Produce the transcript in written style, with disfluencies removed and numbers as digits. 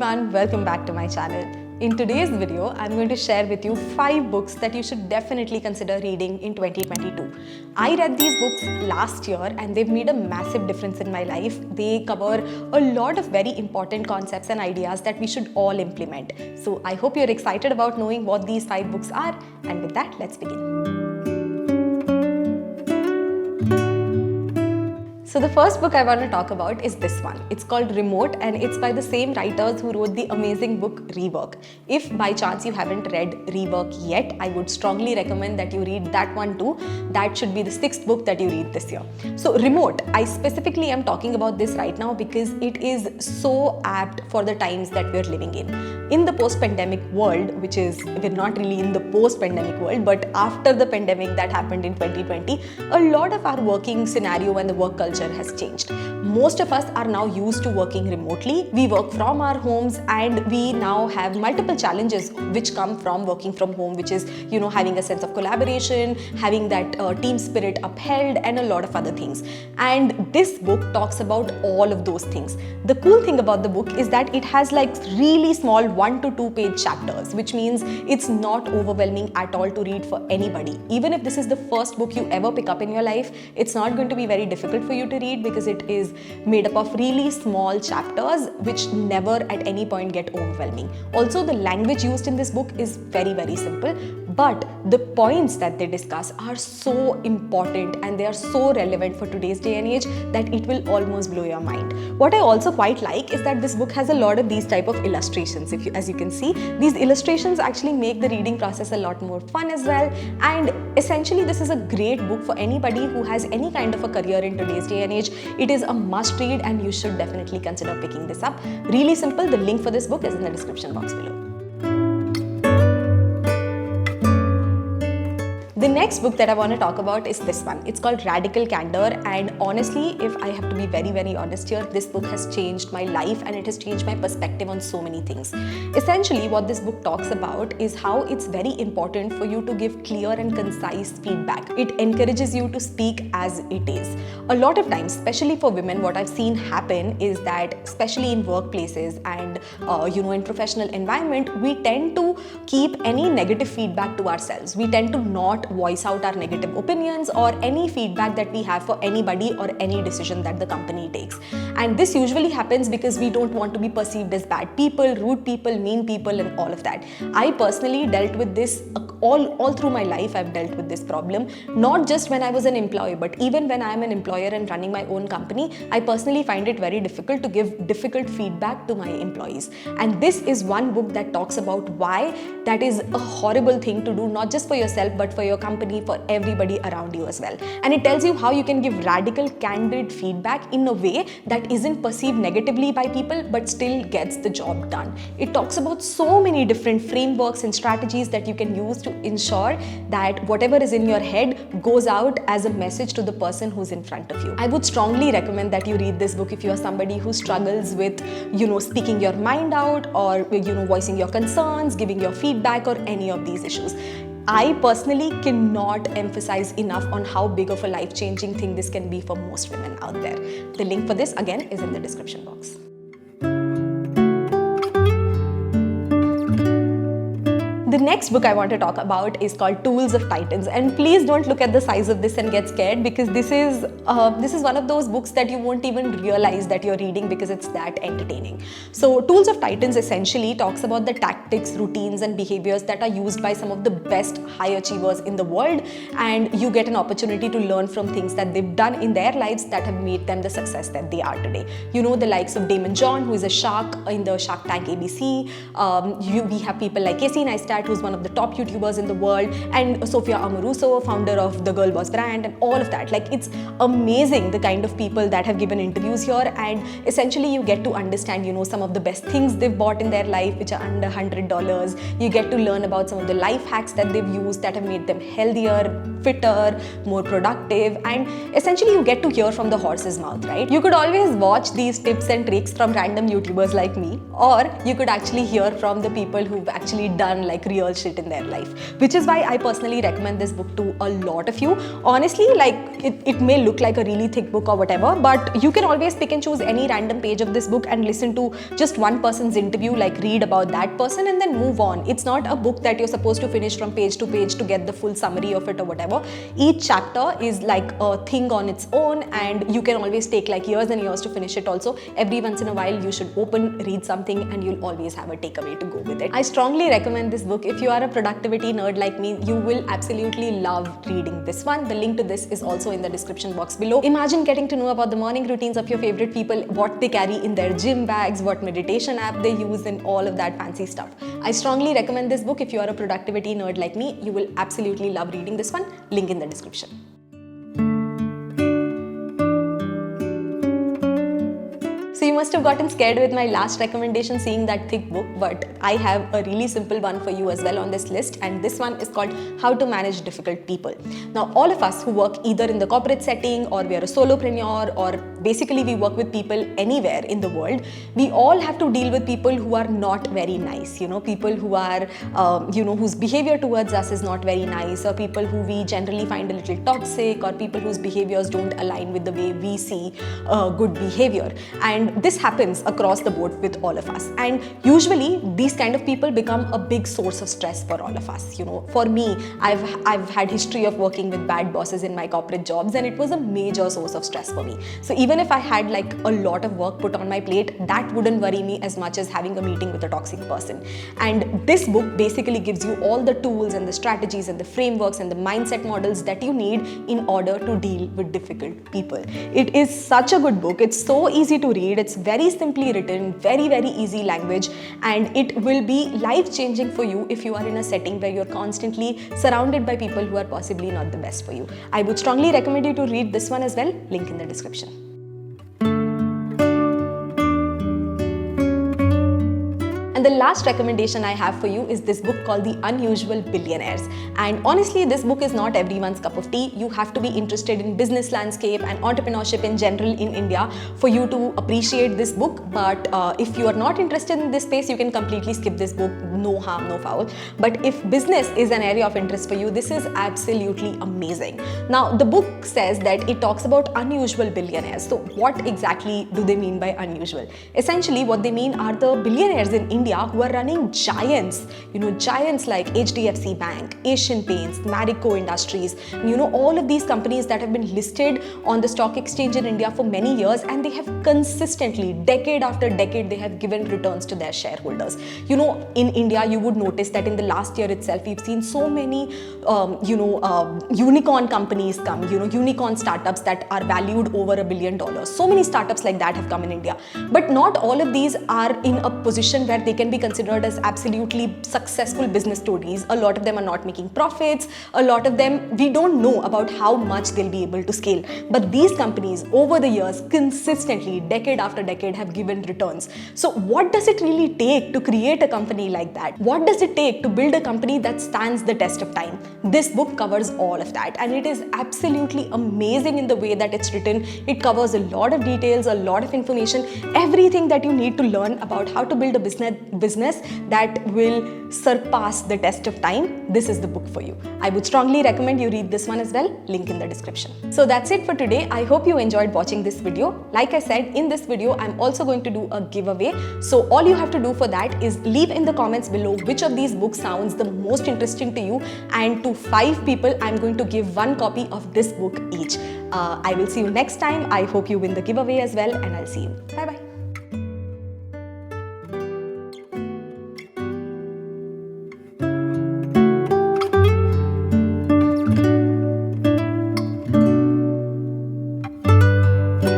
everyone, welcome back to my channel. In today's video, I'm going to share with you 5 books that you should definitely consider reading in 2022. I read these books last year and they've made a massive difference in my life. They cover a lot of very important concepts and ideas that we should all implement. So I hope you're excited about knowing what these 5 books are, and with that, let's begin. So the first book I want to talk about is this one. It's called Remote and it's by the same writers who wrote the amazing book Rework. If by chance you haven't read Rework yet, I would strongly recommend that you read that one too. That should be the 6th book that you read this year. So Remote, I specifically am talking about this right now because it is so apt for the times that we're living in. In the post-pandemic world, which is, we're not really in the post-pandemic world, but after the pandemic that happened in 2020, a lot of our working scenario and the work culture has changed. Most of us are now used to working remotely. We work from our homes and we now have multiple challenges which come from working from home, which is, having a sense of collaboration, having that team spirit upheld, and a lot of other things. And this book talks about all of those things. The cool thing about the book is that it has like really small 1 to 2 page chapters, which means it's not overwhelming at all to read for anybody. Even if this is the first book you ever pick up in your life, it's not going to be very difficult for you to read because it is made up of really small chapters which never at any point get overwhelming. Also, the language used in this book is very, very simple, but the points that they discuss are so important and they are so relevant for today's day and age that it will almost blow your mind. What I also quite like is that this book has a lot of these type of illustrations. As you can see, these illustrations actually make the reading process a lot more fun as well. And essentially, this is a great book for anybody who has any kind of a career in today's day and age. It is a must read and you should definitely consider picking this up. Really simple. The link for this book is in the description box below. The next book that I want to talk about is this one. It's called Radical Candor, and honestly, if I have to be very, very honest here, this book has changed my life and it has changed my perspective on so many things. Essentially, what this book talks about is how it's very important for you to give clear and concise feedback. It encourages you to speak as it is. A lot of times, especially for women, what I've seen happen is that, especially in workplaces and in professional environment, we tend to keep any negative feedback to ourselves. We tend to not voice out our negative opinions or any feedback that we have for anybody or any decision that the company takes. And this usually happens because we don't want to be perceived as bad people, rude people, mean people, and all of that. I personally dealt with this all through my life. I've dealt with this problem, not just when I was an employee, but even when I'm an employer and running my own company, I personally find it very difficult to give difficult feedback to my employees. And this is one book that talks about why that is a horrible thing to do, not just for yourself, but for your company, for everybody around you as well. And it tells you how you can give radical, candid feedback in a way that isn't perceived negatively by people, but still gets the job done. It talks about so many different frameworks and strategies that you can use to ensure that whatever is in your head goes out as a message to the person who's in front of you. I would strongly recommend that you read this book if you are somebody who struggles with, speaking your mind out or, voicing your concerns, giving your feedback or any of these issues. I personally cannot emphasize enough on how big of a life-changing thing this can be for most women out there. The link for this again is in the description box. The next book I want to talk about is called Tools of Titans, and please don't look at the size of this and get scared because this is one of those books that you won't even realize that you're reading because it's that entertaining. So Tools of Titans essentially talks about the tactics, routines, and behaviors that are used by some of the best high achievers in the world, and you get an opportunity to learn from things that they've done in their lives that have made them the success that they are today. The likes of Damon John, who is a shark in the Shark Tank ABC. We have people like Casey Neistat, who's one of the top YouTubers in the world, and Sophia Amoruso, founder of the Girl Boss brand, and all of that. Like, it's amazing the kind of people that have given interviews here, and essentially you get to understand, some of the best things they've bought in their life, which are under $100. You get to learn about some of the life hacks that they've used that have made them healthier, fitter, more productive, and essentially you get to hear from the horse's mouth, right? You could always watch these tips and tricks from random YouTubers like me, or you could actually hear from the people who've actually done like real shit in their life, which is why I personally recommend this book to a lot of you. Honestly, like it may look like a really thick book or whatever, but you can always pick and choose any random page of this book and listen to just one person's interview, like read about that person and then move on. It's not a book that you're supposed to finish from page to page to get the full summary of it or whatever. Each chapter is like a thing on its own, and you can always take like years and years to finish it also. Every once in a while you should open, read something, and you'll always have a takeaway to go with it. I strongly recommend this book. If you are a productivity nerd like me, you will absolutely love reading this one. The link to this is also in the description box below. Imagine getting to know about the morning routines of your favorite people, what they carry in their gym bags, what meditation app they use, and all of that fancy stuff. I strongly recommend this book. If you are a productivity nerd like me, you will absolutely love reading this one. Link in the description. So you must have gotten scared with my last recommendation seeing that thick book, but I have a really simple one for you as well on this list, and this one is called How to Manage Difficult People. Now, all of us who work either in the corporate setting, or we are a solopreneur, or basically we work with people anywhere in the world, we all have to deal with people who are not very nice, people who are, whose behavior towards us is not very nice, or people who we generally find a little toxic, or people whose behaviors don't align with the way we see good behavior. And this happens across the board with all of us, and usually these kind of people become a big source of stress for all of us. For me, I've had history of working with bad bosses in my corporate jobs, and it was a major source of stress for me. So even if I had like a lot of work put on my plate, that wouldn't worry me as much as having a meeting with a toxic person. And this book basically gives you all the tools and the strategies and the frameworks and the mindset models that you need in order to deal with difficult people. It is such a good book. It's so easy to read. It's very simply written, very easy language, and it will be life-changing for you if you are in a setting where you're constantly surrounded by people who are possibly not the best for you. I would strongly recommend you to read this one as well. Link in the description. And the last recommendation I have for you is this book called The Unusual Billionaires. And honestly, this book is not everyone's cup of tea. You have to be interested in business landscape and entrepreneurship in general in India for you to appreciate this book. But if you are not interested in this space, you can completely skip this book. No harm, no foul. But if business is an area of interest for you, this is absolutely amazing. Now, the book says that it talks about unusual billionaires. So what exactly do they mean by unusual? Essentially, what they mean are the billionaires in India who are running giants, giants like HDFC Bank, Asian Paints, Marico Industries, all of these companies that have been listed on the stock exchange in India for many years, and they have consistently, decade after decade, they have given returns to their shareholders. In India, you would notice that in the last year itself, we've seen so many, unicorn companies come, unicorn startups that are valued over $1 billion. So many startups like that have come in India. But not all of these are in a position where they can be considered as absolutely successful business stories. A lot of them are not making profits. A lot of them, we don't know about how much they'll be able to scale. But these companies over the years consistently, decade after decade, have given returns. So what does it really take to create a company like that? What does it take to build a company that stands the test of time? This book covers all of that, and it is absolutely amazing in the way that it's written. It covers a lot of details, a lot of information, everything that you need to learn about how to build a business that will surpass the test of time. This is the book for you. I would strongly recommend you read this one as well. Link in the description. So that's it for today. I hope you enjoyed watching this video. Like I said, in this video, I'm also going to do a giveaway. So all you have to do for that is leave in the comments below which of these books sounds the most interesting to you, and to 5 people, I'm going to give 1 copy of this book each. I will see you next time. I hope you win the giveaway as well, and I'll see you. Bye-bye.